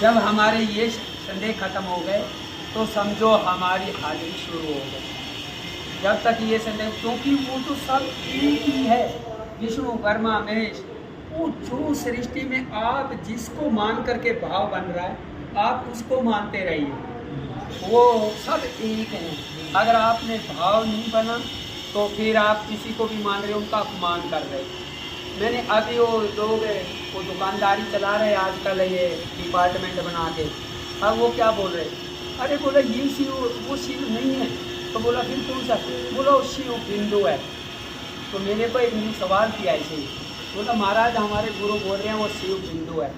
जब हमारे ये संदेह खत्म हो गए तो समझो हमारी हाजिरी शुरू हो गई। जब तक ये संदेह, क्योंकि वो तो सब एक ही है, विष्णु ब्रह्मा महेश, वो जो सृष्टि में आप जिसको मान करके भाव बन रहा है आप उसको मानते रहिए, वो सब एक हैं। अगर आपने भाव नहीं बना तो फिर आप किसी को भी मान रहे हो, उनका अपमान कर रहे हो। मैंने अभी वो लोग वो दुकानदारी चला रहे आजकल ये डिपार्टमेंट बना के, अब वो क्या बोल रहे, अरे बोला ये शिव वो शिव नहीं है, तो बोला फिर कौन सा, बोला वो शिव बिंदु है। तो मैंने को एक सवाल किया ऐसे ही, बोला महाराज हमारे गुरु बोल रहे हैं वो शिव बिंदु है।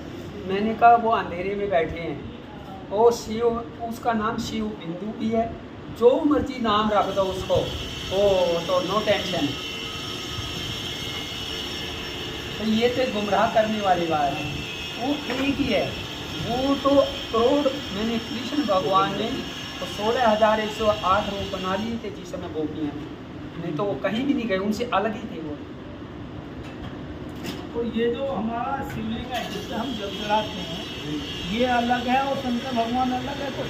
मैंने कहा वो अंधेरे में बैठे हैं, वो शिव, उसका नाम शिव बिंदु भी है, जो मर्जी नाम रख दो उसको, वो तो नो टेंशन। तो ये तो गुमराह करने वाली बात है, वो एक ही है। वो तो करोड़, मैंने कृष्ण भगवान ने तो 16,108 रूप बना लिए थे जिस समय गोपियाँ, नहीं तो वो कहीं भी नहीं गए, उनसे अलग ही थे वो। तो ये जो हमारा शिवलिंग है जिससे हम जल चढ़ाते हैं, ये अलग है और शंकर भगवान अलग है, तो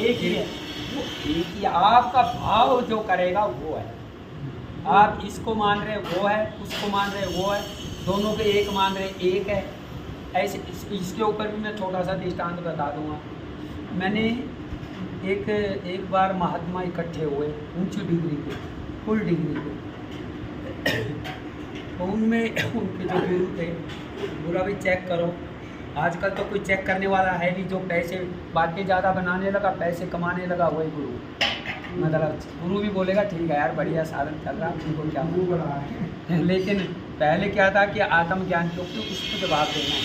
एक ही है। वो एक ही, आपका भाव जो करेगा वो है। आप इसको मान रहे वो है, उसको मान रहे वो है, दोनों के एक मान रहे एक है। ऐसे इसके ऊपर भी मैं छोटा सा दृष्टांत बता दूंगा। मैंने एक बार महात्मा इकट्ठे हुए ऊंची डिग्री के, फुल डिग्री के, तो उनमें उनके जो गुरु थे बोला भाई चेक करो। आजकल तो कोई चेक करने वाला है नहीं, जो पैसे बाकी ज़्यादा बनाने लगा, पैसे कमाने लगा, वही गुरु। मतलब गुरु भी बोलेगा ठीक है यार बढ़िया साधन चल रहा है, उनको क्या बोला। लेकिन पहले क्या था कि आत्मज्ञान के ऊपर उसको जवाब देना है,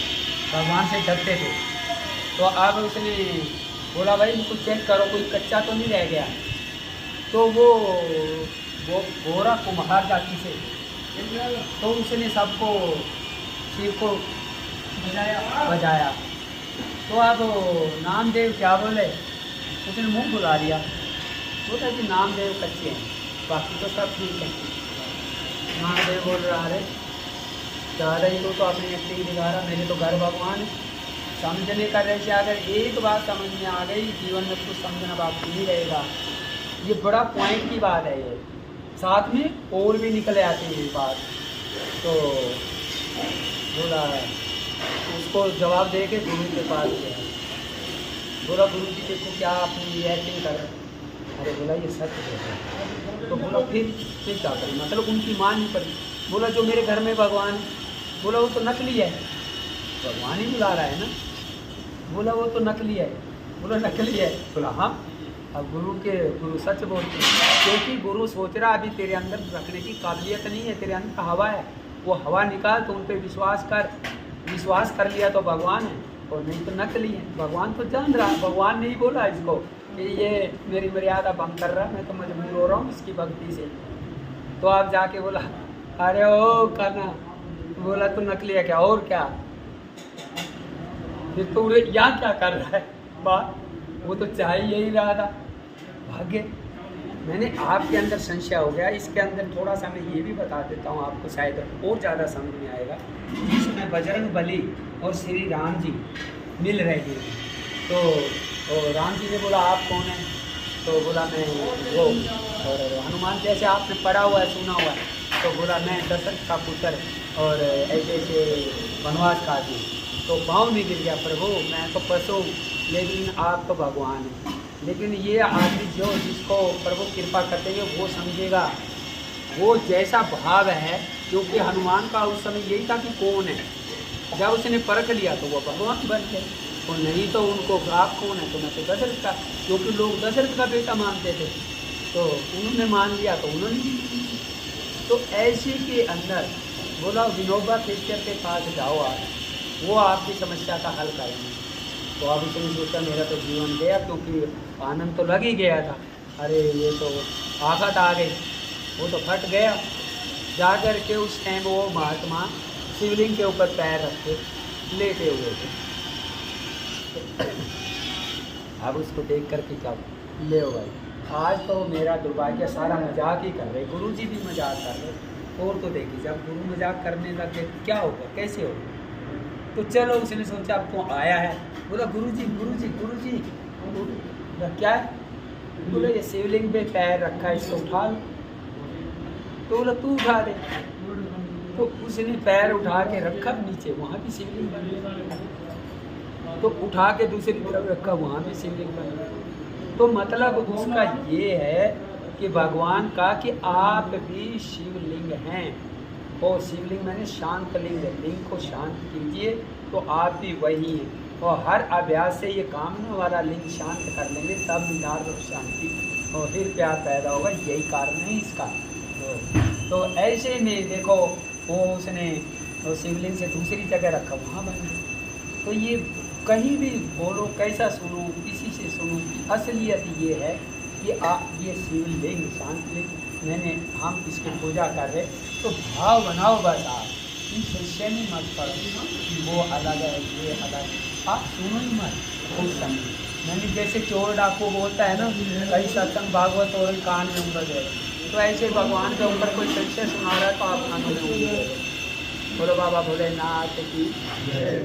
भगवान से डरते थे। तो अब उसने बोला भाई इनको चेक करो कोई कच्चा तो नहीं रह गया। तो वो गोरा कुम्हार जाति से, तो उसने सबको शिव को बजाया। तो अब नामदेव क्या बोले, उसने मुंह बुला दिया, बोला कि नामदेव कच्चे हैं, बाकी तो सब ठीक है। नामदेव बोल रहा है ज़्यादा ही तो अपनी एक्टिंग दिखा रहा, मेरे तो घर भगवान है। समझने का रहस्य अगर एक बात समझ में आ गई, जीवन में कुछ समझना बाकी नहीं रहेगा। ये बड़ा पॉइंट की बात है, ये साथ में और भी निकल आती है ये बात। तो बोला उसको जवाब दे के गुरु के पास गया, बोला गुरु जी देखो क्या अपनी ये एक्टिंग कर रहे हैं। अरे बोला ये सच है। तो बोला फिर क्या करें, मतलब उनकी मान नहीं पड़ी। बोला जो मेरे घर में भगवान है, बोला वो तो नकली है, भगवान ही बुला रहा है ना। बोला वो तो नकली है, बोला नकली है। बोला हाँ, अब गुरु सच बोलते हैं, क्योंकि गुरु सोच रहा अभी तेरे अंदर रखने की काबिलियत नहीं है, तेरे अंदर हवा है, वो हवा निकाल तो उन पर विश्वास कर लिया तो भगवान है, और नहीं तो नकली है। भगवान तो जान रहा, भगवान ने ही बोला इसको कि ये मेरी मर्यादा भंग कर रहा है, मैं तो मजबूर हो रहा हूँ इसकी भक्ति से। तो आप जाके बोला अरे ओ करना, बोला तो नकली है क्या, और क्या, फिर तो यहाँ क्या कर रहा है बात, वो तो चाह ही यही रहा था, भाग्य। मैंने आपके अंदर संशय हो गया, इसके अंदर थोड़ा सा मैं ये भी बता देता हूँ आपको, शायद और ज़्यादा समझ में आएगा। जिसमें बजरंग बली और श्री राम जी मिल रहे थे, तो राम जी ने बोला आप कौन हैं, तो बोला मैं वो, और हनुमान जैसे आपने पढ़ा हुआ है सुना हुआ है, तो बोला मैं दशरथ का पुत्र और ऐसे ऐसे वनवास का आदमी। तो पाँव में गिर गया, प्रभु मैं तो पशु, लेकिन आप तो भगवान हैं। लेकिन ये आदमी जो जिसको प्रभु कृपा करते हैं वो समझेगा, वो जैसा भाव है, क्योंकि हनुमान का उस समय यही था कि कौन है। जब उसने परख लिया तो वो भगवान बन गए, और नहीं तो उनको आप कौन है, तो मैं तो दशरथ का, क्योंकि लोग दशरथ का बेटा मानते थे, तो उन्होंने मान लिया तो उन्होंने। तो ऐसे के अंदर बोला विनोबा टीचर के पास जाओ आप, वो आपकी समस्या का हल करेंगे। तो अब उसने सोचा मेरा तो जीवन गया, क्योंकि आनंद तो लग ही गया था, अरे ये तो आफत आ गई, वो तो फट गया। जा कर के उस टाइम वो महात्मा शिवलिंग के ऊपर पैर रखे लेटे हुए थे। अब उसको देख कर के क्या ले भाई, आज तो मेरा दुर्भाग्य, सारा मजाक ही कर रहे, गुरु जी भी मजाक कर रहे। और तो देखिए जब गुरु मजाक करने लगे क्या होगा, कैसे होगा। तो चलो उसने सोचा अब तो आया है, बोला गुरुजी गुरुजी गुरुजी। बोला क्या है? बोला ये शिवलिंग पे पैर रखा है, इसको उठा लो। तो बोला तू उठा दे। तो उसने पैर उठा के रखा नीचे, वहाँ भी शिवलिंग बन गया। तो उठा के दूसरी तरफ रखा, वहाँ भी शिवलिंग बन गया। तो मतलब उसका ये है कि भगवान का कि आप भी शिवलिंग हैं। और शिवलिंग मैंने शांत लिंग है, लिंग को शांत कीजिए तो आप भी वही हैं। और हर अभ्यास से ये कामना वाला लिंग शांत कर लेंगे तब निधार और शांति और फिर प्यार पैदा होगा, यही कारण है इसका। तो ऐसे में देखो वो उसने वो शिवलिंग से दूसरी जगह रखा, वहाँ बन गया। तो ये कहीं भी बोलो, कैसा सुनो, किसी से सुनो, असलियत ये है कि आप ये शिवलिंग शांत लिंग मैंने हम इसकी पूजा कर रहे, तो भाव बनाओ बस। आप इस विषय में मत पढ़ो कि वो अलग है ये अलग, आप सुनो ही मत उस समय। मैंने जैसे चोर डाकू बोलता है ना, कई सत्संग भागवत और कान में उंगल है, तो ऐसे भगवान के ऊपर कोई सच्चे सुना रहा है तो आप कान में उंगली दे। बोलो बाबा भोलेनाथ की जय।